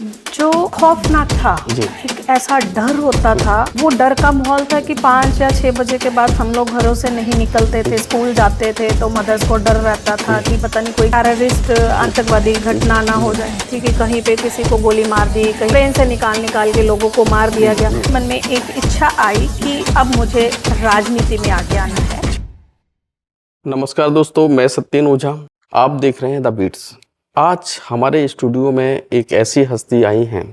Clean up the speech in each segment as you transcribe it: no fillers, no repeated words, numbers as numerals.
जो खौफनाक था, एक ऐसा डर होता था, वो डर का माहौल था कि 5 या 6 बजे के बाद हम लोग घरों से नहीं निकलते थे, स्कूल जाते थे तो मदर्स को डर रहता था कि पता नहीं कोई टेररिस्ट आतंकवादी घटना ना हो जाए, ठीक है, कहीं पे किसी को गोली मार दी, कहीं ट्रेन से निकाल के लोगों को मार दिया गया। मन में एक इच्छा आई कि अब मुझे राजनीति में आगे आना है। नमस्कार दोस्तों, मैं सत्येन ओझा, आप देख रहे हैं द बीट्स। आज हमारे स्टूडियो में एक ऐसी हस्ती आई हैं।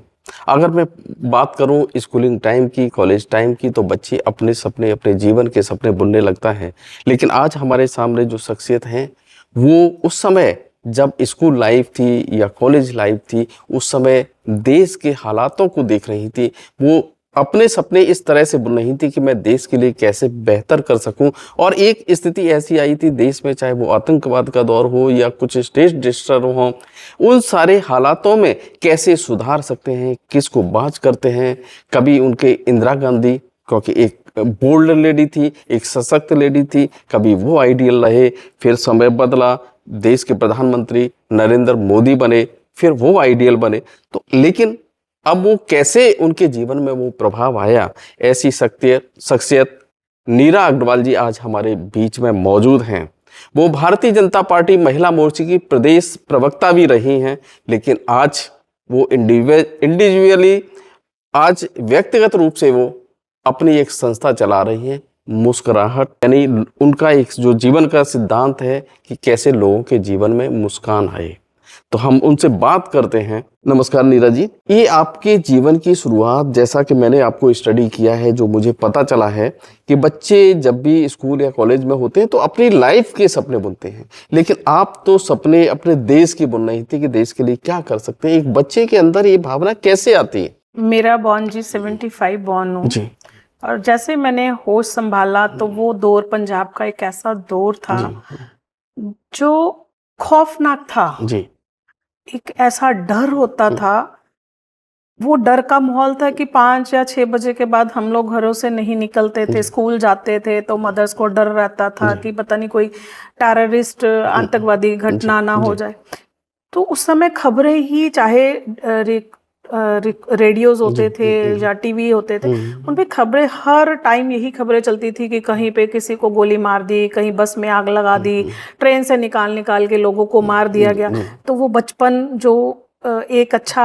अगर मैं बात करूं स्कूलिंग टाइम की, कॉलेज टाइम की, तो बच्चे अपने सपने, अपने जीवन के सपने बुनने लगता है। लेकिन आज हमारे सामने जो शख्सियत हैं वो उस समय जब स्कूल लाइफ थी या कॉलेज लाइफ थी, उस समय देश के हालातों को देख रही थी। वो अपने सपने इस तरह से बुन रही थी कि मैं देश के लिए कैसे बेहतर कर सकूं। और एक स्थिति ऐसी आई थी देश में, चाहे वो आतंकवाद का दौर हो या कुछ स्टेट डिस्टर हो, उन सारे हालातों में कैसे सुधार सकते हैं, किसको बाँच करते हैं। कभी उनके इंदिरा गांधी, क्योंकि एक बोल्ड लेडी थी, एक सशक्त लेडी थी, कभी वो आइडियल रहे। फिर समय बदला, देश के प्रधानमंत्री नरेंद्र मोदी बने, फिर वो आइडियल बने। तो लेकिन अब वो कैसे उनके जीवन में वो प्रभाव आया, ऐसी शख्सियत नीरा अग्रवाल जी आज हमारे बीच में मौजूद हैं। वो भारतीय जनता पार्टी महिला मोर्चे की प्रदेश प्रवक्ता भी रही हैं, लेकिन आज वो इंडिविजुअली, आज व्यक्तिगत रूप से वो अपनी एक संस्था चला रही हैं, मुस्कुराहट। यानी उनका एक जो जीवन का सिद्धांत है कि कैसे लोगों के जीवन में मुस्कान आए। तो हम उनसे बात करते हैं। नमस्कार नीरा जी, ये आपके जीवन की शुरुआत, जैसा कि मैंने आपको स्टडी किया है, जो मुझे पता चला है कि बच्चे जब भी स्कूल या कॉलेज में होते हैं तो अपनी लाइफ के सपने बुनते हैं, लेकिन आप तो सपने अपने देश की बुन रही थी कि देश के लिए क्या कर सकते हैं। एक बच्चे के अंदर ये भावना कैसे आती है? मेरा बॉर्न जी 75 बॉर्न हूँ जी। और जैसे मैंने होश संभाला तो वो दौर पंजाब का एक ऐसा दौर था जो खौफनाक था जी। एक ऐसा डर होता था, वो डर का माहौल था कि 5 या 6 बजे के बाद हम लोग घरों से नहीं निकलते थे, स्कूल जाते थे तो मदर्स को डर रहता था कि पता नहीं कोई टेररिस्ट आतंकवादी घटना ना हो जाए। तो उस समय खबरें ही, चाहे रेडियोज होते थे या टीवी होते थे, उन पे खबरें हर टाइम यही खबरें चलती थी कि कहीं पे किसी को गोली मार दी, कहीं बस में आग लगा दी, ट्रेन से निकाल के लोगों को मार दिया गया। तो वो बचपन जो एक अच्छा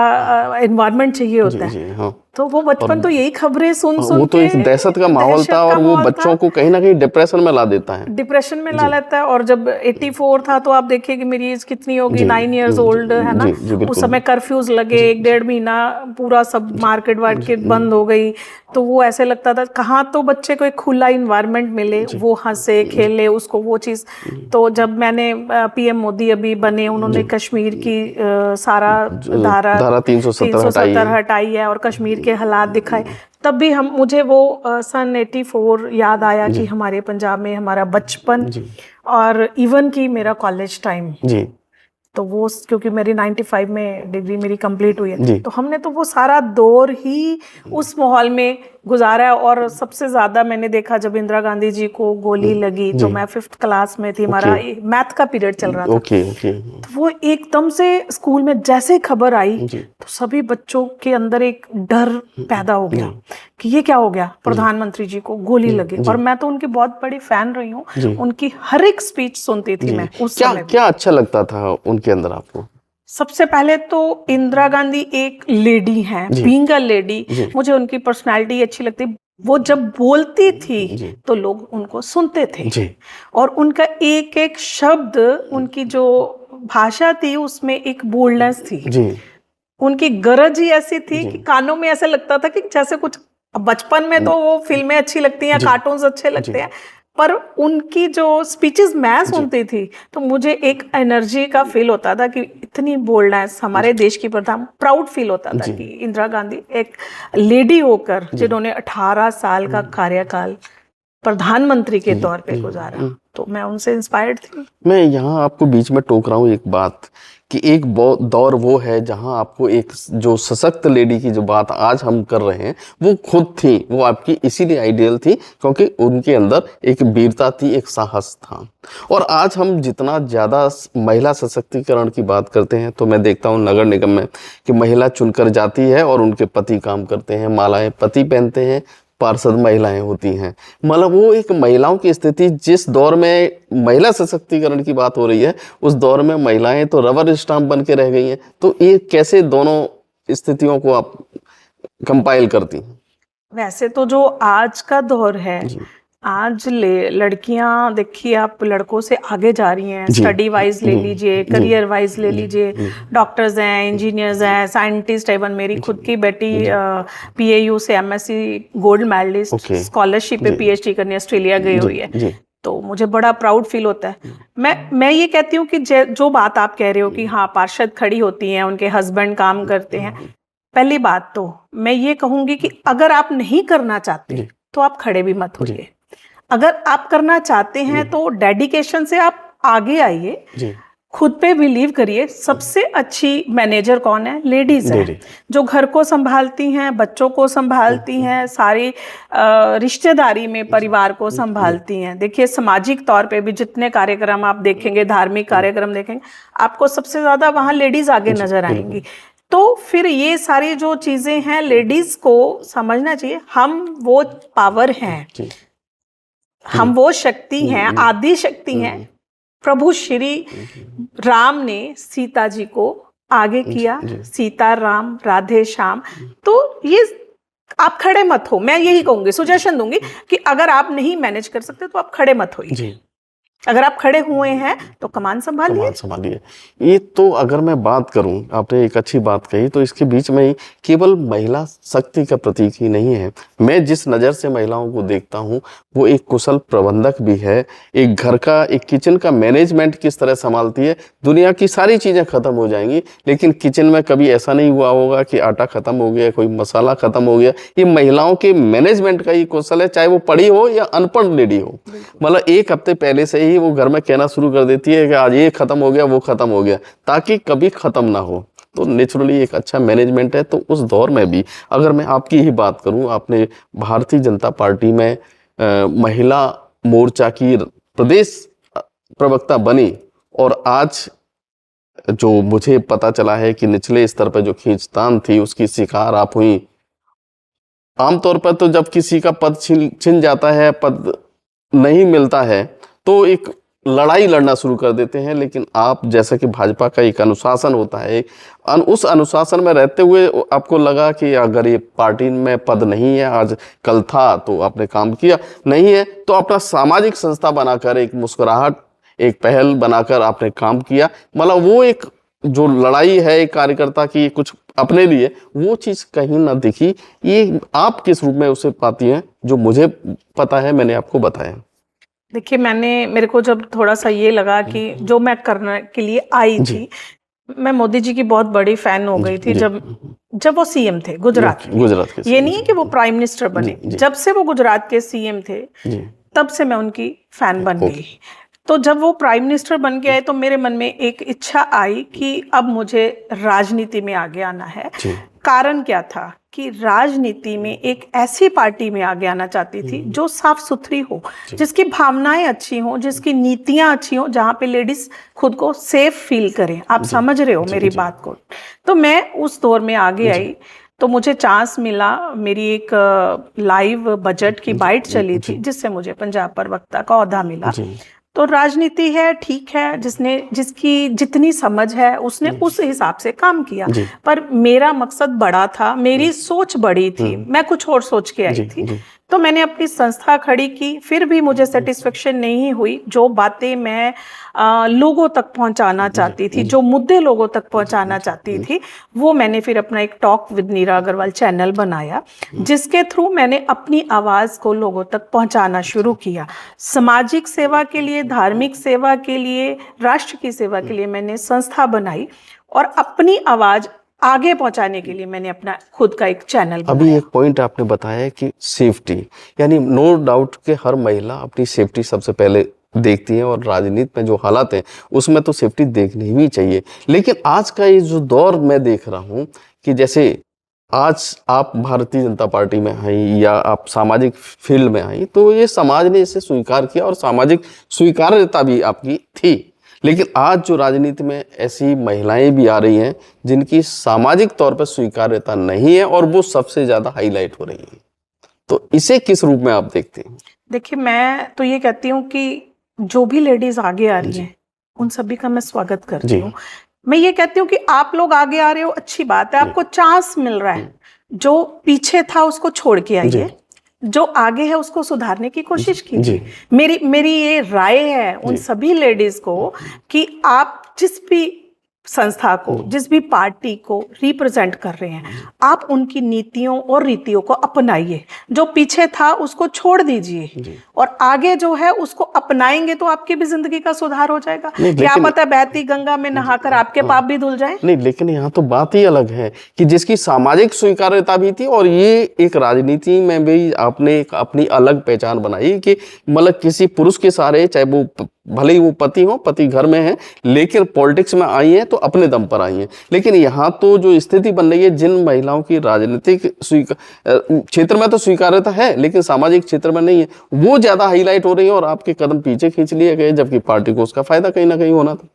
एनवायरनमेंट चाहिए होता है, हाँ। तो वो बचपन तो यही खबरें सुन वो तो एक दहशत का माहौल था, और वो बच्चों को कहीं ना कहीं डिप्रेशन में ला देता है, डिप्रेशन में ला लेता है। और जब 84 था तो आप देखिए कि मेरी एज कितनी होगी, 9 इयर्स ओल्ड, है ना। उस समय कर्फ्यूज लगे, 1-1.5 महीना पूरा सब मार्केट वार्केट बंद हो गई। तो वो ऐसे लगता था कहाँ तो बच्चे को एक खुला इन्वायरमेंट मिले, वो हंसे खेले, उसको वो चीज़। तो जब मैंने PM मोदी अभी बने, उन्होंने कश्मीर की सारा धारा 370 हटाई है और कश्मीर के हालात दिखाए, तब भी मुझे वो सन 84 याद आया कि हमारे पंजाब में हमारा बचपन और इवन की मेरा कॉलेज टाइम जी। तो वो क्योंकि मेरी 95 में डिग्री मेरी कंप्लीट हुई है, तो हमने तो वो सारा दौर ही उस माहौल में गुजारा है। और सबसे ज्यादा मैंने देखा जब इंदिरा गांधी जी को गोली लगी, तो मैं 5th क्लास में थी, हमारा मैथ का पीरियड चल रहा था। तो वो एकदम से स्कूल में जैसे खबर आई तो सभी बच्चों के अंदर एक डर पैदा हो गया कि ये क्या हो गया, प्रधानमंत्री जी को गोली लगी। और मैं तो उनकी बहुत बड़ी फैन रही हूँ, उनकी हर एक स्पीच सुनती थी मैं उस समय। क्या अच्छा लगता था उनके अंदर आपको? सबसे पहले तो इंदिरा गांधी एक लेडी हैं, बीइंग अ लेडी, मुझे उनकी पर्सनालिटी अच्छी लगती। वो जब बोलती थी तो लोग उनको सुनते थे, और उनका एक एक शब्द, उनकी जो भाषा थी उसमें एक बोल्डनेस थी। उनकी गरज ही ऐसी थी कि कानों में ऐसा लगता था कि जैसे कुछ, बचपन में तो वो फिल्में अच्छी लगती हैं, कार्टून्स अच्छे लगते हैं, पर उनकी जो स्पीचेस मैं सुनती थी तो मुझे एक एनर्जी का फील होता था कि इतनी बोल्डनेस हमारे देश की प्रधान, प्राउड फील होता था कि इंदिरा गांधी एक लेडी होकर जिन्होंने 18 साल का कार्यकाल प्रधानमंत्री के तौर पे गुजारा, तो मैं उनसे इंस्पायर्ड थी। मैं यहाँ आपको बीच में टोक रहा हूँ एक बात कि एक दौर वो है जहां आपको एक जो सशक्त लेडी की जो बात आज हम कर रहे हैं वो खुद थी, वो आपकी इसीलिए आइडियल थी क्योंकि उनके अंदर एक वीरता थी, एक साहस था। और आज हम जितना ज़्यादा महिला सशक्तिकरण की बात करते हैं तो मैं देखता हूँ नगर निगम में कि महिला चुनकर जाती है और उनके पति काम करते हैं, मालाएं पति पहनते हैं, पार्षद महिलाएं होती हैं। मतलब वो एक महिलाओं की स्थिति, जिस दौर में महिला सशक्तिकरण की बात हो रही है उस दौर में महिलाएं तो रबर स्टाम्प बन के रह गई हैं। तो ये कैसे दोनों स्थितियों को आप कंपाइल करती हैं? वैसे तो जो आज का दौर है, आज लड़कियां देखिए आप लड़कों से आगे जा रही हैं, स्टडी वाइज ले लीजिए, करियर वाइज ले लीजिए, डॉक्टर्स हैं, इंजीनियर्स हैं, साइंटिस्ट, एवन मेरी खुद की बेटी पीएयू से एमएससी गोल्ड मेडलिस्ट स्कॉलरशिप पे पीएचडी करने ऑस्ट्रेलिया गई हुई है। तो मुझे बड़ा प्राउड फील होता है। मैं ये कहती हूँ कि जो बात आप कह रहे हो कि हाँ पार्षद खड़ी होती हैं, उनके हस्बैंड काम करते हैं, पहली बात तो मैं ये कहूंगी कि अगर आप नहीं करना चाहते तो आप खड़े भी मत होइए। अगर आप करना चाहते हैं तो डेडिकेशन से आप आगे आइए, खुद पे बिलीव करिए। सबसे अच्छी मैनेजर कौन है? लेडीज है, जो घर को संभालती हैं, बच्चों को संभालती हैं, सारी रिश्तेदारी में परिवार को संभालती हैं। देखिए सामाजिक तौर पे भी जितने कार्यक्रम आप देखेंगे, धार्मिक कार्यक्रम देखेंगे, आपको सबसे ज्यादा वहां लेडीज आगे नजर आएंगी। तो फिर ये सारी जो चीजें हैं लेडीज को समझना चाहिए, हम वो पावर हैं, हम वो शक्ति हैं, आदि शक्ति हैं। प्रभु श्री राम ने सीता जी को आगे किया, सीता राम राधे श्याम। तो ये आप खड़े मत हो, मैं यही कहूंगी, सुजेशन दूंगी कि अगर आप नहीं मैनेज कर सकते तो आप खड़े मत होइए। अगर आप खड़े हुए हैं तो कमान संभालिए। ये तो अगर मैं बात करूं, आपने एक अच्छी बात कही, तो इसके बीच में ही केवल महिला शक्ति का प्रतीक ही नहीं है। मैं जिस नज़र से महिलाओं को देखता हूं वो एक कुशल प्रबंधक भी है। एक घर का, एक किचन का मैनेजमेंट किस तरह संभालती है। दुनिया की सारी चीज़ें खत्म हो जाएंगी लेकिन किचन में कभी ऐसा नहीं हुआ होगा कि आटा खत्म हो गया, कोई मसाला खत्म हो गया। ये महिलाओं के मैनेजमेंट का ही कौशल है, चाहे वो पढ़ी हो या अनपढ़ लेडी हो। मतलब एक हफ्ते पहले से ही वो घर में कहना शुरू कर देती है कि आज ये खत्म हो गया, वो खत्म हो गया, ताकि कभी खत्म ना हो। तो नेचुरली एक अच्छा मैनेजमेंट है। तो उस दौर में भी अगर मैं आपकी ही बात करूं, आपने भारतीय जनता पार्टी में महिला मोर्चा की प्रदेश प्रवक्ता बनी और आज जो मुझे पता चला है कि निचले स्तर पर जो खींचतान थी उसकी शिकार आप हुई। आमतौर पर तो जब किसी का पद छिन जाता है, पद नहीं मिलता है, तो एक लड़ाई लड़ना शुरू कर देते हैं। लेकिन आप, जैसा कि भाजपा का एक अनुशासन होता है, उस अनुशासन में रहते हुए आपको लगा कि अगर ये पार्टी में पद नहीं है, आज कल था तो आपने काम किया, नहीं है तो अपना सामाजिक संस्था बनाकर, एक मुस्कुराहट, एक पहल बनाकर आपने काम किया। मतलब वो एक जो लड़ाई है एक कार्यकर्ता की कुछ अपने लिए, वो चीज़ कहीं ना दिखी। ये आप किस रूप में उसे पाती हैं? जो मुझे पता है मैंने आपको बताया। देखिए मेरे को जब थोड़ा सा ये लगा कि जो मैं करने के लिए आई थी, मैं मोदी जी की बहुत बड़ी फैन हो गई थी जब वो सीएम थे गुजरात के। ये नहीं है कि वो प्राइम मिनिस्टर बने, जब से वो गुजरात के सीएम थे तब से मैं उनकी फैन बन गई। तो जब वो प्राइम मिनिस्टर बन के आए तो मेरे मन में एक इच्छा आई कि अब मुझे राजनीति में आगे आना है। कारण क्या था कि राजनीति में एक ऐसी पार्टी में आगे आना चाहती थी जो साफ सुथरी हो, जिसकी भावनाएं अच्छी हो, जिसकी नीतियां अच्छी हो, जहां पे लेडीज खुद को सेफ फील करें। आप समझ रहे हो मेरी बात को? तो मैं उस दौर में आगे आई तो मुझे चांस मिला। मेरी एक लाइव बजट की बाइट चली थी जिससे मुझे पंजाब प्रवक्ता का ओहदा मिला। तो राजनीति है, ठीक है, जिसकी जितनी समझ है उसने उस हिसाब से काम किया। पर मेरा मकसद बड़ा था, मेरी सोच बड़ी थी, मैं कुछ और सोच के आई थी। तो मैंने अपनी संस्था खड़ी की, फिर भी मुझे सेटिस्फेक्शन नहीं हुई। जो बातें मैं लोगों तक पहुंचाना चाहती थी, जो मुद्दे लोगों तक पहुंचाना चाहती थी, वो मैंने फिर अपना एक talk with Neera Agarwal channel बनाया, जिसके थ्रू मैंने अपनी आवाज़ को लोगों तक पहुंचाना शुरू किया। सामाजिक सेवा के लिए, धार्मिक सेवा के लिए, राष्ट्र की सेवा के लिए मैंने संस्था बनाई और अपनी आवाज़ आगे पहुंचाने के लिए मैंने अपना खुद का एक चैनल बनाया। अभी एक पॉइंट आपने बताया कि सेफ्टी, यानी नो डाउट कि हर महिला अपनी सेफ्टी सबसे पहले देखती हैं और राजनीति में जो हालात हैं उसमें तो सेफ्टी देखनी ही चाहिए। लेकिन आज का ये जो दौर मैं देख रहा हूँ कि जैसे आज आप भारतीय जनता पार्टी में आई या आप सामाजिक फील्ड में आई, तो ये समाज ने इसे स्वीकार किया और सामाजिक स्वीकार्यता भी आपकी थी। लेकिन आज जो राजनीति में ऐसी महिलाएं भी आ रही हैं जिनकी सामाजिक तौर पर स्वीकार्यता नहीं है और वो सबसे ज्यादा हाईलाइट हो रही हैं, तो इसे किस रूप में आप देखते हैं? देखिए, मैं तो ये कहती हूँ कि जो भी लेडीज आगे आ रही हैं उन सभी का मैं स्वागत करती हूँ। मैं ये कहती हूँ कि आप लोग आगे आ रहे हो, अच्छी बात है, आपको चांस मिल रहा है। जो पीछे था उसको छोड़ के आइए, जो आगे है उसको सुधारने की कोशिश कीजिए। मेरी ये राय है उन सभी लेडीज को कि आप जिस भी संस्था को, जिस भी पार्टी को रिप्रेजेंट कर रहे हैं, आप उनकी नीतियों और रीतियों को अपनाइए। जो पीछे था उसको छोड़ दीजिए और आगे जो है उसको अपनाएंगे तो आपकी भी जिंदगी का सुधार हो जाएगा। क्या पता बहती गंगा में नहाकर आपके पाप भी धुल जाए। नहीं, लेकिन यहाँ तो बात ही अलग है कि जिसकी सामाजिक स्वीकार्यता भी थी और ये एक राजनीति में भी आपने एक अपनी अलग पहचान बनाई कि मतलब किसी पुरुष के सहारे, चाहे वो भले ही वो पति हो, पति घर में है, लेकिन पॉलिटिक्स में आई है तो अपने दम पर आई है। लेकिन यहाँ तो जो स्थिति बन रही है, जिन महिलाओं की राजनीतिक क्षेत्र में तो स्वीकार्यता है लेकिन सामाजिक क्षेत्र में नहीं है, वो ज्यादा हाईलाइट हो रही है और आपके कदम पीछे खींच लिए गए, जबकि पार्टी को उसका फायदा कहीं ना कहीं होना था।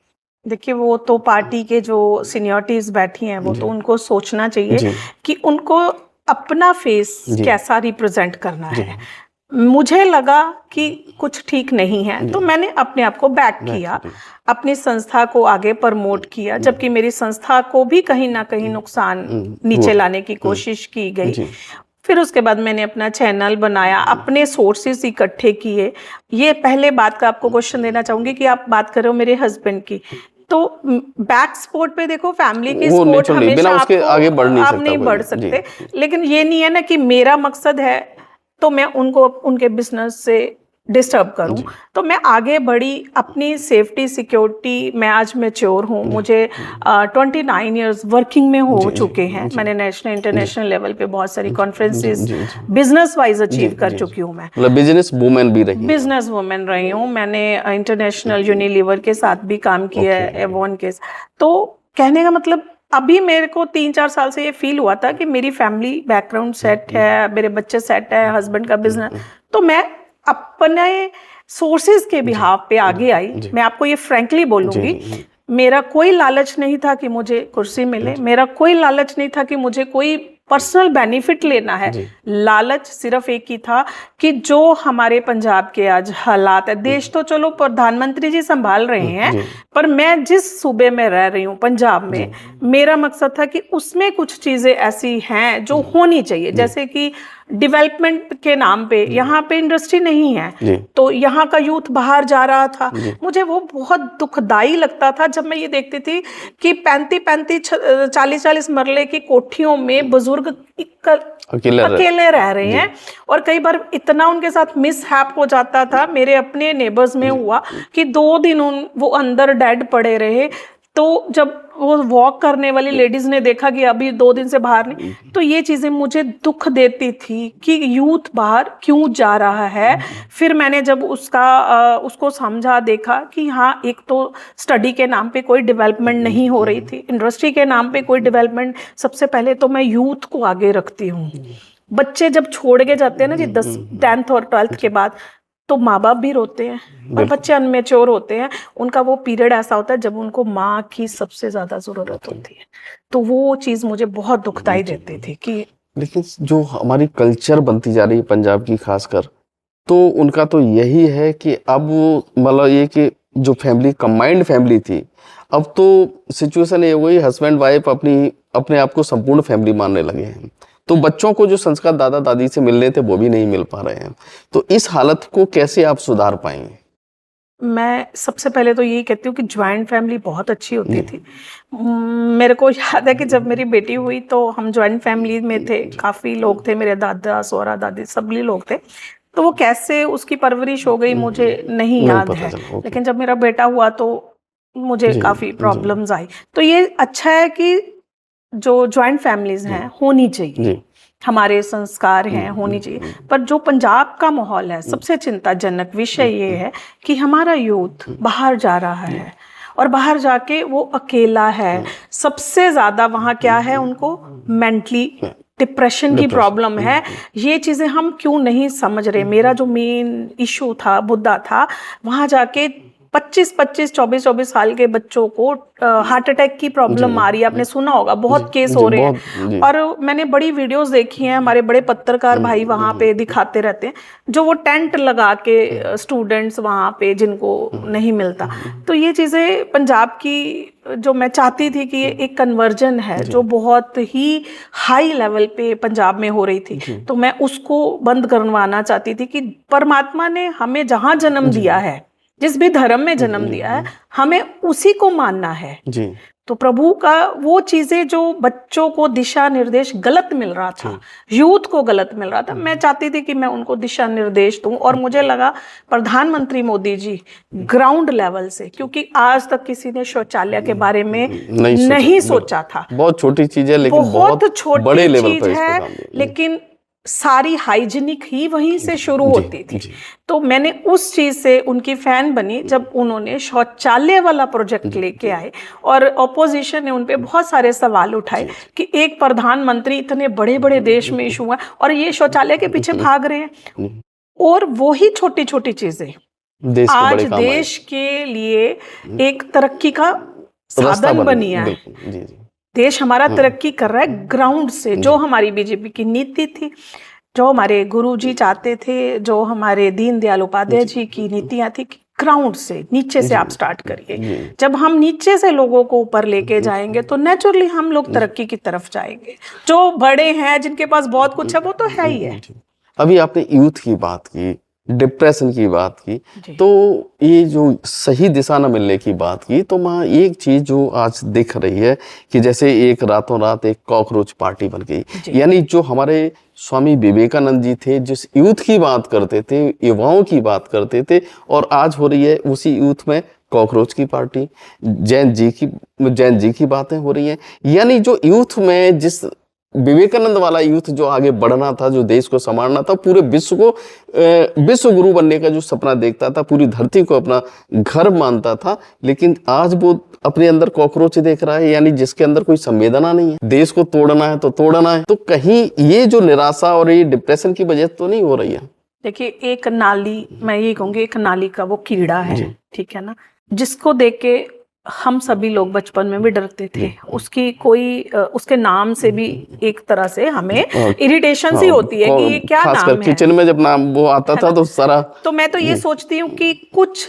देखिए, वो तो पार्टी के जो सीनियरिटीज बैठी हैं वो तो उनको सोचना चाहिए कि उनको अपना फेस कैसा रिप्रेजेंट करना है। मुझे लगा कि कुछ ठीक नहीं है तो मैंने अपने आप को बैक किया, अपनी संस्था को आगे प्रमोट किया, जबकि मेरी संस्था को भी कहीं ना कहीं नुकसान नीचे लाने की कोशिश की गई। फिर उसके बाद मैंने अपना चैनल बनाया, अपने सोर्सेस इकट्ठे किए। ये पहले बात का आपको क्वेश्चन देना चाहूंगी कि आप बात कर रहे हो मेरे हस्बैंड की, तो बैक स्पोर्ट पे देखो, फैमिली की स्पोर्ट हमेशा आप नहीं बढ़ सकते। लेकिन ये नहीं है ना कि मेरा मकसद है तो मैं उनको उनके बिजनेस से डिस्टर्ब करूं। तो मैं आगे बढ़ी, अपनी सेफ्टी सिक्योरिटी, मैं आज मैच्योर हूं, मुझे 29 इयर्स वर्किंग में हो चुके हैं। मैंने नेशनल इंटरनेशनल लेवल पे बहुत सारी कॉन्फ्रेंसेस बिजनेस वाइज अचीव कर चुकी हूं। मैं मतलब बिजनेस वुमेन भी रही, बिजनेस वुमेन रही हूं। मैंने इंटरनेशनल यूनिलीवर के साथ भी काम किया है, एवॉन के। तो कहने का मतलब, अभी मेरे को 3-4 साल से ये फील हुआ था कि मेरी फैमिली बैकग्राउंड सेट है, मेरे बच्चे सेट है, हस्बैंड का बिजनेस, तो मैं अपने सोर्सेज के बिहाफ पे आगे आई। मैं आपको ये फ्रैंकली बोलूंगी, मेरा कोई लालच नहीं था कि मुझे कुर्सी मिले, मेरा कोई लालच नहीं था कि मुझे कोई पर्सनल बेनिफिट लेना है। लालच सिर्फ एक ही था कि जो हमारे पंजाब के आज हालात है, देश तो चलो प्रधानमंत्री जी संभाल रहे हैं, पर मैं जिस सूबे में रह रही हूँ पंजाब में, मेरा मकसद था कि उसमें कुछ चीजें ऐसी हैं जो होनी चाहिए। जैसे कि डेवलपमेंट के नाम पे यहाँ पे इंडस्ट्री नहीं है, तो यहाँ का यूथ बाहर जा रहा था। मुझे वो बहुत दुखदाई लगता था जब मैं ये देखती थी कि 35-35 40-40 मरले की कोठियों में बुजुर्ग अकेले रह रहे हैं। और कई बार इतना उनके साथ मिसहैप हो जाता था, मेरे अपने नेबर्स में हुआ कि 2 दिन वो अंदर डेड पड़े रहे। तो जब वो वॉक करने वाली लेडीज ने देखा कि अभी 2 दिन से बाहर नहीं, तो ये चीजें मुझे दुख देती थी कि यूथ बाहर क्यों जा रहा है। फिर मैंने जब उसको समझा, देखा कि हाँ, एक तो स्टडी के नाम पे कोई डेवलपमेंट नहीं हो रही थी, इंडस्ट्री के नाम पे कोई डेवलपमेंट। सबसे पहले तो मैं यूथ को आगे रखती हूँ। बच्चे जब छोड़ के जाते हैं ना जी 10th और 12th के बाद, तो माँ बाप भी रोते हैं और बच्चे अनमेच्योर होते हैं। उनका वो पीरियड ऐसा होता है जब उनको माँ की सबसे ज्यादा जरूरत होती है। तो वो चीज मुझे बहुत दुखदाई देती थी कि लेकिन जो हमारी कल्चर बनती जा रही है पंजाब की खासकर, तो उनका तो यही है कि अब मतलब ये कि जो फैमिली कंबाइंड फैमिली थी, अब तो सिचुएशन ये हो गई, हस्बैंड वाइफ अपने आप को संपूर्ण फैमिली मानने लगे हैं। तो बच्चों को जो संस्कार दादा दादी से मिलने थे वो भी नहीं मिल पा रहे हैं। तो इस हालत को कैसे आप सुधार पाएंगे? मैं सबसे पहले तो यही कहती हूँ कि ज्वाइंट फैमिली बहुत अच्छी होती थी। मेरे को याद है कि जब मेरी बेटी हुई तो हम ज्वाइंट फैमिली में थे, काफ़ी लोग थे, मेरे दादा सौरा दादी सभी लोग थे। तो वो कैसे उसकी परवरिश हो गई मुझे नहीं याद है, लेकिन जब मेरा बेटा हुआ तो मुझे काफ़ी प्रॉब्लम्स आई। तो ये अच्छा है कि जो ज्वाइंट फैमिलीज हैं होनी चाहिए। हमारे संस्कार हैं, होनी चाहिए। पर जो पंजाब का माहौल है, सबसे चिंताजनक विषय ये है कि हमारा यूथ बाहर जा रहा है और बाहर जाके वो अकेला है। सबसे ज्यादा वहाँ क्या है, उनको मेंटली डिप्रेशन की प्रॉब्लम है। ये चीजें हम क्यों नहीं समझ रहे। मेरा जो मेन इशू था, मुद्दा था, वहाँ जाके 25-25, 24-24 साल के बच्चों को हार्ट अटैक की प्रॉब्लम आ रही है। आपने सुना होगा, बहुत केस हो रहे हैं। और मैंने बड़ी वीडियोस देखी हैं, हमारे बड़े पत्रकार भाई वहाँ पे दिखाते रहते हैं, जो वो टेंट लगा के स्टूडेंट्स वहाँ पे जिनको नहीं मिलता। तो ये चीज़ें पंजाब की जो मैं चाहती थी कि एक कन्वर्जन है जो बहुत ही हाई लेवल पे पंजाब में हो रही थी, तो मैं उसको बंद करवाना चाहती थी कि परमात्मा ने हमें जहाँ जन्म दिया है, जिस भी धर्म में जन्म दिया है, हमें उसी को मानना है जी। तो प्रभु का वो चीजें जो बच्चों को दिशा निर्देश गलत मिल रहा था, यूथ को गलत मिल रहा था, मैं चाहती थी कि मैं उनको दिशा निर्देश दूं। और मुझे लगा प्रधानमंत्री मोदी जी ग्राउंड लेवल से, क्योंकि आज तक किसी ने शौचालय के बारे में नहीं सोचा था। बहुत छोटी चीज है, लेकिन बहुत छोटी बड़े लेवल पर है, लेकिन सारी हाइजीनिक ही वहीं से शुरू होती थी। तो मैंने उस चीज से उनकी फैन बनी जब उन्होंने शौचालय वाला प्रोजेक्ट लेके आए। और ऑपोजिशन ने उनपे बहुत सारे सवाल उठाए कि एक प्रधानमंत्री, इतने बड़े बड़े देश में इशू है और ये शौचालय के पीछे भाग रहे हैं। और वो ही छोटी छोटी चीजें आज देश के लिए एक तरक्की का साधन बनी है। देश हमारा तरक्की कर रहा है ग्राउंड से। जो हमारी बीजेपी की नीति थी, जो हमारे गुरुजी चाहते थे, जो हमारे दीनदयाल उपाध्याय जी की नीतियां थी, ग्राउंड से, नीचे से आप स्टार्ट करिए। जब हम नीचे से लोगों को ऊपर लेके जाएंगे तो नेचुरली हम लोग तरक्की की तरफ जाएंगे। जो बड़े हैं, जिनके पास बहुत कुछ है, वो तो है ही है। अभी आपने यूथ की बात की, डिप्रेशन की बात की, तो ये जो सही दिशा न मिलने की बात की, तो मैं एक चीज जो आज दिख रही है कि जैसे एक रातों रात एक कॉकरोच पार्टी बन गई। यानी जो हमारे स्वामी विवेकानंद जी थे, जिस यूथ की बात करते थे, युवाओं की बात करते थे, और आज हो रही है उसी यूथ में कॉकरोच की पार्टी। जैन जी की बातें हो रही हैं। यानी जो यूथ में जिस विवेकानंद वाला यूथ जो आगे बढ़ना था, जो देश को संभालना था, पूरे विश्व को विश्व गुरु बनने का जो सपना देखता था, पूरी धरती को अपना घर मानता था, लेकिन आज वो अपने अंदर कॉकरोच देख रहा है। यानी जिसके अंदर कोई संवेदना नहीं है। देश को तोड़ना है तो तोड़ना है। तो कहीं ये जो निराशा और ये डिप्रेशन की वजह तो नहीं हो रही है? देखिए, एक नाली, मैं ये कहूँगी, एक नाली का वो कीड़ा है, ठीक है ना, जिसको देख के हम सभी लोग बचपन में भी डरते थे। उसकी कोई उसके नाम से भी एक तरह से हमें इरिटेशन सी होती है कि ये क्या नाम है। किचन में जब नाम वो आता था तो सारा। तो मैं तो ये सोचती हूँ कि कुछ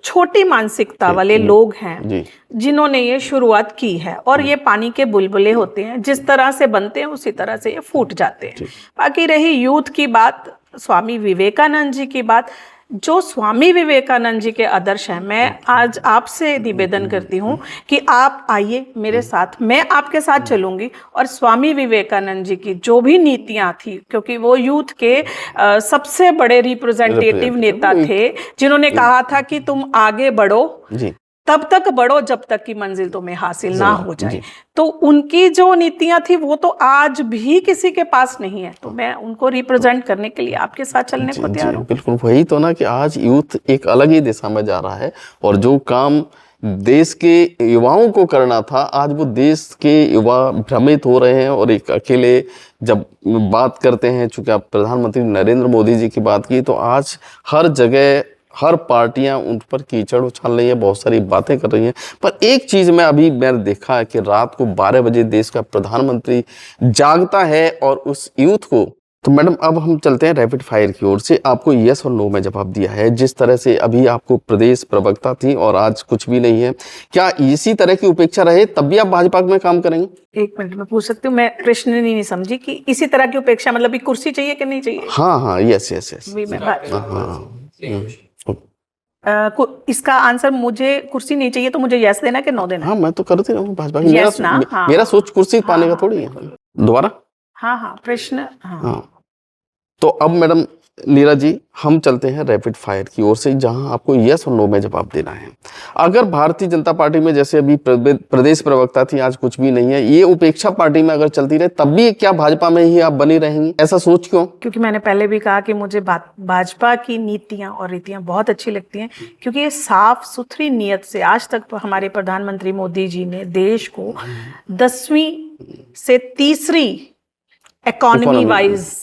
छोटी मानसिकता वाले लोग हैं जिन्होंने ये शुरुआत की है। और ये पानी के बुलबुले होते हैं, जिस तरह से बनते हैं उसी तरह से ये फूट जाते हैं। बाकी रही यूथ की बात, स्वामी विवेकानंद जी की बात, जो स्वामी विवेकानंद जी के आदर्श हैं, मैं आज आपसे निवेदन करती हूँ कि आप आइए मेरे साथ, मैं आपके साथ चलूंगी। और स्वामी विवेकानंद जी की जो भी नीतियां थी, क्योंकि वो यूथ के सबसे बड़े रिप्रेजेंटेटिव नेता थे, जिन्होंने कहा था कि तुम आगे बढ़ो, तब तक बढ़ो जब तक की मंजिल तुम्हें हासिल ना हो जाए। तो उनकी जो नीतियां थी वो तो आज भी किसी के पास नहीं है। तो मैं उनको रिप्रेजेंट करने के लिए आपके साथ चलने को तैयार हूँ। बिल्कुल वही तो ना, कि आज यूथ एक अलग ही दिशा में जा रहा है, और जो काम देश के युवाओं को करना था, आज वो देश के युवा भ्रमित हो रहे हैं। और एक अकेले जब बात करते हैं, चूंकि आप प्रधानमंत्री नरेंद्र मोदी जी की बात की, तो आज हर जगह हर पार्टियां उन पर कीचड़ उछाल रही है, बहुत सारी बातें कर रही हैं। पर एक चीज मैंने देखा है कि रात को 12 बजे देश का प्रधानमंत्री जागता है और उस यूथ को। तो मैडम, अब हम चलते हैं रैपिड फायर की ओर से। आपको यस और नो में जवाब दिया है। जिस तरह से अभी आपको प्रदेश प्रवक्ता थी और आज कुछ भी नहीं है, क्या इसी तरह की उपेक्षा रहे तब भी आप भाजपा में काम करेंगे? एक मिनट में पूछ सकती हूँ? मैं प्रश्न नहीं समझी कि इसी तरह की उपेक्षा मतलब कुर्सी चाहिए कि नहीं चाहिए? हाँ, यस। इसका आंसर, मुझे कुर्सी नहीं चाहिए तो मुझे यस देना कि नो देना? हाँ, मैं तो करती रहूँ भाजपा की। मेरा सोच कुर्सी पाने का थोड़ी है। दोबारा? हाँ, प्रश्न। हाँ। तो अब मैडम नीरा जी, हम चलते हैं रैपिड फायर की ओर से, जहां आपको यस और नो में जवाब देना है। अगर भारतीय जनता पार्टी में जैसे अभी प्रदेश प्रवक्ता थी, आज कुछ भी नहीं है, ये उपेक्षा पार्टी में अगर चलती रहे तब भी क्या भाजपा में ही आप बनी रहेंगी? ऐसा सोच क्यों? क्योंकि मैंने पहले भी कहा कि मुझे भाजपा की नीतियां और रीतियां बहुत अच्छी लगती हैं, क्योंकि ये साफ सुथरी नीयत से आज तक हमारे प्रधानमंत्री मोदी जी ने देश को 10वीं से तीसरी इकोनॉमी वाइज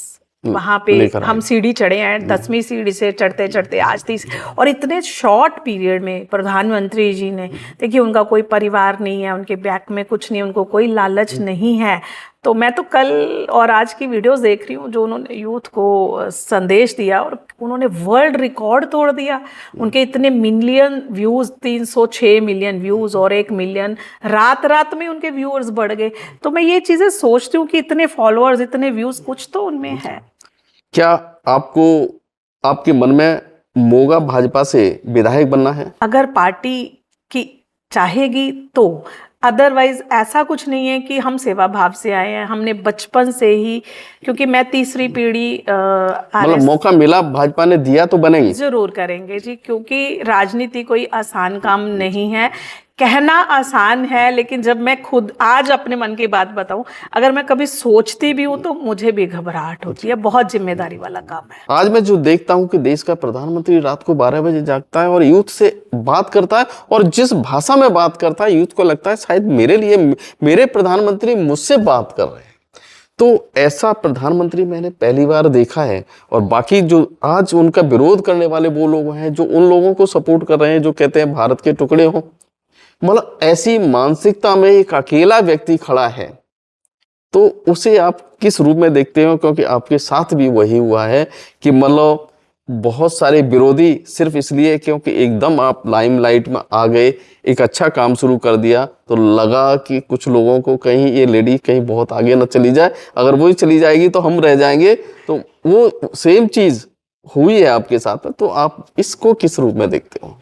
वहां पे हम सीढ़ी चढ़े हैं। 10वीं सीढ़ी से चढ़ते चढ़ते आज 30, और इतने शॉर्ट पीरियड में प्रधानमंत्री जी ने, देखिए उनका कोई परिवार नहीं है, उनके बैक में कुछ नहीं, उनको कोई लालच नहीं है। तो मैं तो कल और आज की वीडियोस देख रही हूँ जो उन्होंने यूथ को संदेश दिया, और उन्होंने वर्ल्ड रिकॉर्ड तोड़ दिया। उनके इतने मिलियन व्यूज, 306 मिलियन व्यूज और 1 मिलियन, रात में उनके व्यूअर्स बढ़ गए। तो मैं ये चीजें सोचती हूँ कि इतने फॉलोअर्स, इतने व्यूज, कुछ तो उनमें है। क्या आपको, आपके मन में मोगा भाजपा से विधायक बनना है? अगर पार्टी की चाहेगी तो, अदरवाइज ऐसा कुछ नहीं है कि हम सेवा भाव से आए हैं। हमने बचपन से ही, क्योंकि मैं तीसरी पीढ़ी, मतलब मौका मिला, भाजपा ने दिया तो बनेंगे? जरूर करेंगे जी, क्योंकि राजनीति कोई आसान काम नहीं है। कहना आसान है, लेकिन जब मैं खुद आज अपने मन की बात बताऊं, अगर मैं कभी सोचती भी हूं तो मुझे भी घबराहट होती है। बहुत जिम्मेदारी वाला काम है। आज मैं जो देखता हूं कि देश का प्रधानमंत्री रात को 12 बजे जागता है और यूथ से बात करता है, और जिस भाषा में बात करता है यूथ को लगता है शायद मेरे लिए, मेरे प्रधानमंत्री मुझसे बात कर रहे हैं। तो ऐसा प्रधानमंत्री मैंने पहली बार देखा है। और बाकी जो आज उनका विरोध करने वाले वो लोग हैं जो उन लोगों को सपोर्ट कर रहे हैं जो कहते हैं भारत के टुकड़े हो। मतलब ऐसी मानसिकता में एक अकेला व्यक्ति खड़ा है, तो उसे आप किस रूप में देखते हो? क्योंकि आपके साथ भी वही हुआ है कि मतलब बहुत सारे विरोधी सिर्फ इसलिए क्योंकि एकदम आप लाइमलाइट में आ गए, एक अच्छा काम शुरू कर दिया, तो लगा कि कुछ लोगों को कहीं ये लेडी कहीं बहुत आगे न चली जाए, अगर वही चली जाएगी तो हम रह जाएंगे। तो वो सेम चीज हुई है आपके साथ में, तो आप इसको किस रूप में देखते हो?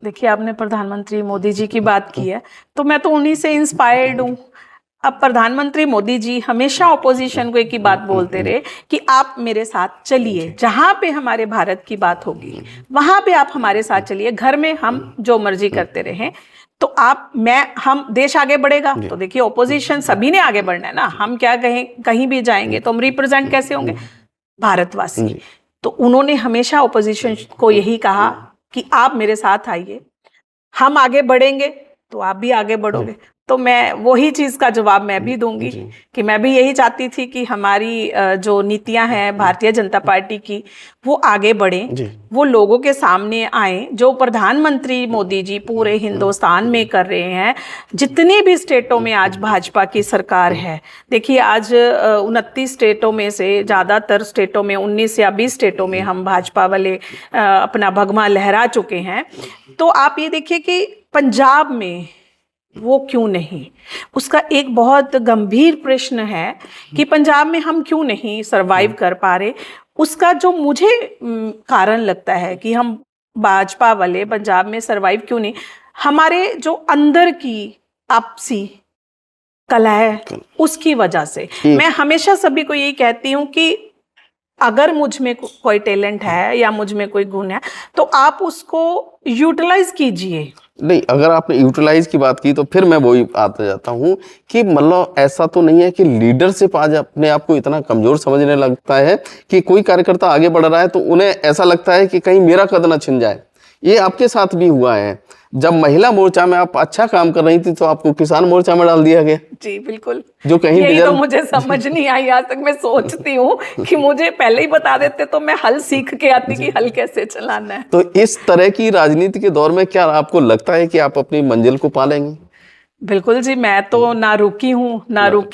देखिए, आपने प्रधानमंत्री मोदी जी की बात की है, तो मैं तो उन्हीं से इंस्पायर्ड हूँ। अब प्रधानमंत्री मोदी जी हमेशा ऑपोजिशन को एक ही बात बोलते रहे कि आप मेरे साथ चलिए, जहां पे हमारे भारत की बात होगी वहां पे आप हमारे साथ चलिए, घर में हम जो मर्जी करते रहें, तो हम देश आगे बढ़ेगा। तो देखिए, ऑपोजिशन सभी ने आगे बढ़ना है ना, हम क्या कहें, कहीं भी जाएंगे तो हम रिप्रेजेंट कैसे होंगे? भारतवासी। तो उन्होंने हमेशा ऑपोजिशन को यही कहा कि आप मेरे साथ आइए, हम आगे बढ़ेंगे तो आप भी आगे बढ़ोगे। तो मैं वही चीज का जवाब मैं भी दूंगी कि मैं भी यही चाहती थी कि हमारी जो नीतियां हैं भारतीय जनता पार्टी की, वो आगे बढ़े, वो लोगों के सामने आए। जो प्रधानमंत्री मोदी जी पूरे हिंदुस्तान में कर रहे हैं, जितनी भी स्टेटों में आज भाजपा की सरकार है, देखिए आज 29 स्टेटों में से ज़्यादातर स्टेटों में, 19 या 20 स्टेटों में हम भाजपा वाले अपना भगवा लहरा चुके हैं। तो आप ये देखिए कि पंजाब में वो क्यों नहीं, उसका एक बहुत गंभीर प्रश्न है कि पंजाब में हम क्यों नहीं सरवाइव कर पा रहे। उसका जो मुझे कारण लगता है कि हम भाजपा वाले पंजाब में सरवाइव क्यों नहीं, हमारे जो अंदर की आपसी कला है उसकी वजह से। मैं हमेशा सभी को यही कहती हूँ कि अगर मुझ में कोई टैलेंट है या मुझ में कोई गुण है तो आप उसको यूटिलाइज कीजिए। नहीं, अगर आपने यूटिलाइज की बात की तो फिर मैं वही आता जाता हूँ कि मतलब ऐसा तो नहीं है कि लीडरशिप आज अपने आप को इतना कमजोर समझने लगता है कि कोई कार्यकर्ता आगे बढ़ रहा है तो उन्हें ऐसा लगता है कि कहीं मेरा कद ना छिन जाए। ये आपके साथ भी हुआ है, जब महिला मोर्चा में आप अच्छा काम कर रही थी तो आपको किसान मोर्चा में डाल दिया गया। जी बिल्कुल, जो कहीं यही तो मुझे समझ नहीं आई आज तक। मैं सोचती हूँ कि मुझे पहले ही बता देते तो मैं हल सीख के आती कि हल कैसे चलाना है। तो इस तरह की राजनीति के दौर में क्या आपको लगता है कि आप अपनी मंजिल को पालेंगे? बिल्कुल जी, मैं तो ना रुकी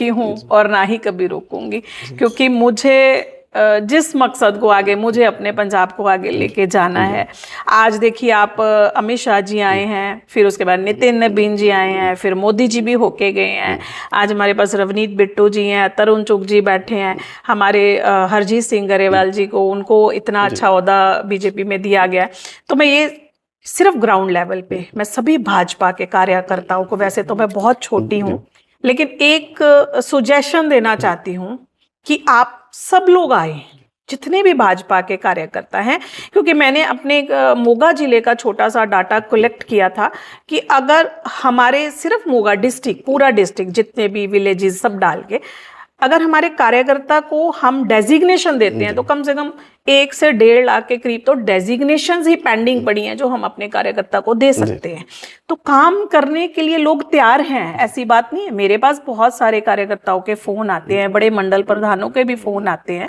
हूँ और ना ही कभी रुकूंगी, क्योंकि मुझे जिस मकसद को आगे, मुझे अपने पंजाब को आगे लेके जाना है। आज देखिए आप, अमित शाह जी आए हैं, फिर उसके बाद नितिन नबीन जी आए हैं, फिर मोदी जी भी होके गए हैं। आज हमारे पास रवनीत बिट्टू जी हैं, तरुण चुग जी बैठे हैं, हमारे हरजीत सिंह गरेवाल जी को, उनको इतना अच्छा ओहदा बीजेपी में दिया गया। तो मैं ये सिर्फ ग्राउंड लेवल पे मैं सभी भाजपा के कार्यकर्ताओं को, वैसे तो मैं बहुत छोटी हूँ, लेकिन एक सुजेशन देना चाहती हूँ कि आप सब लोग आए, जितने भी भाजपा के कार्यकर्ता हैं, क्योंकि मैंने अपने मोगा जिले का छोटा सा डाटा कलेक्ट किया था कि अगर हमारे सिर्फ मोगा डिस्ट्रिक्ट, पूरा डिस्ट्रिक्ट, जितने भी विलेजेस सब डाल के अगर हमारे कार्यकर्ता को हम डेजिग्नेशन देते हैं तो कम से कम 1 से 1.5 लाख के करीब तो डेजिग्नेशंस ही पेंडिंग पड़ी हैं जो हम अपने कार्यकर्ता को दे सकते हैं। तो काम करने के लिए लोग तैयार हैं, ऐसी बात नहीं है। मेरे पास बहुत सारे कार्यकर्ताओं के फोन आते हैं, बड़े मंडल प्रधानों के भी फोन आते हैं,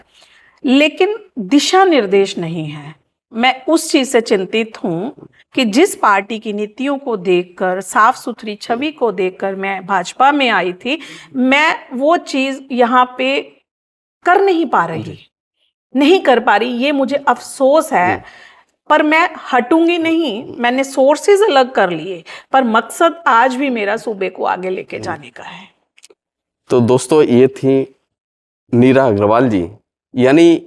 लेकिन दिशा निर्देश नहीं है। मैं उस चीज से चिंतित हूं कि जिस पार्टी की नीतियों को देखकर, साफ सुथरी छवि को देखकर मैं भाजपा में आई थी, मैं वो चीज यहाँ पे कर नहीं पा रही, नहीं कर पा रही। ये मुझे अफसोस है, पर मैं हटूंगी नहीं। मैंने सोर्सेज अलग कर लिए, पर मकसद आज भी मेरा सूबे को आगे लेके जाने का है। तो दोस्तों, ये थी नीरा अग्रवाल जी। यानी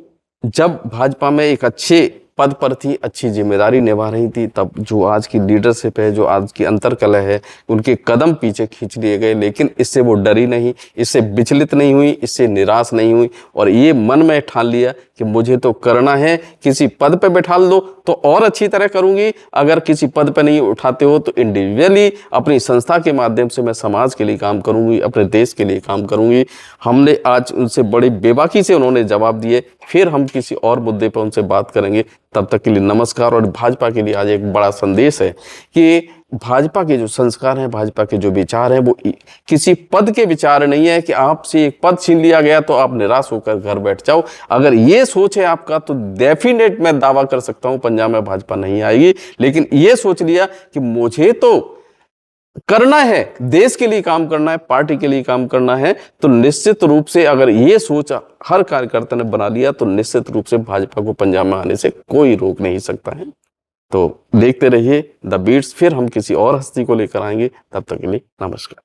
जब भाजपा में एक अच्छे पद पर थी, अच्छी जिम्मेदारी निभा रही थी, तब जो आज की लीडरशिप है, जो आज की अंतरकलह है, उनके कदम पीछे खींच लिए गए। लेकिन इससे वो डरी नहीं, इससे विचलित नहीं हुई, इससे निराश नहीं हुई और ये मन में ठान लिया कि मुझे तो करना है। किसी पद पे बैठा दो तो और अच्छी तरह करूंगी, अगर किसी पद पे नहीं उठाते हो तो इंडिविजुअली अपनी संस्था के माध्यम से मैं समाज के लिए काम करूंगी, अपने देश के लिए काम करूंगी। हमने आज उनसे बड़ी बेबाकी से उन्होंने जवाब दिए। फिर हम किसी और मुद्दे पर उनसे बात करेंगे। तब तक के लिए नमस्कार। और भाजपा के लिए आज एक बड़ा संदेश है कि भाजपा के जो संस्कार हैं, भाजपा के जो विचार हैं, वो किसी पद के विचार नहीं है कि आपसे एक पद छीन लिया गया तो आप निराश होकर घर बैठ जाओ। अगर ये सोच है आपका तो डेफिनेट मैं दावा कर सकता हूं पंजाब में भाजपा नहीं आएगी। लेकिन ये सोच लिया कि मुझे तो करना है, देश के लिए काम करना है, पार्टी के लिए काम करना है, तो निश्चित रूप से अगर ये सोच हर कार्यकर्ता ने बना लिया तो निश्चित रूप से भाजपा को पंजाब में आने से कोई रोक नहीं सकता है। तो देखते रहिए द बीट्स। फिर हम किसी और हस्ती को लेकर आएंगे। तब तक के लिए नमस्कार।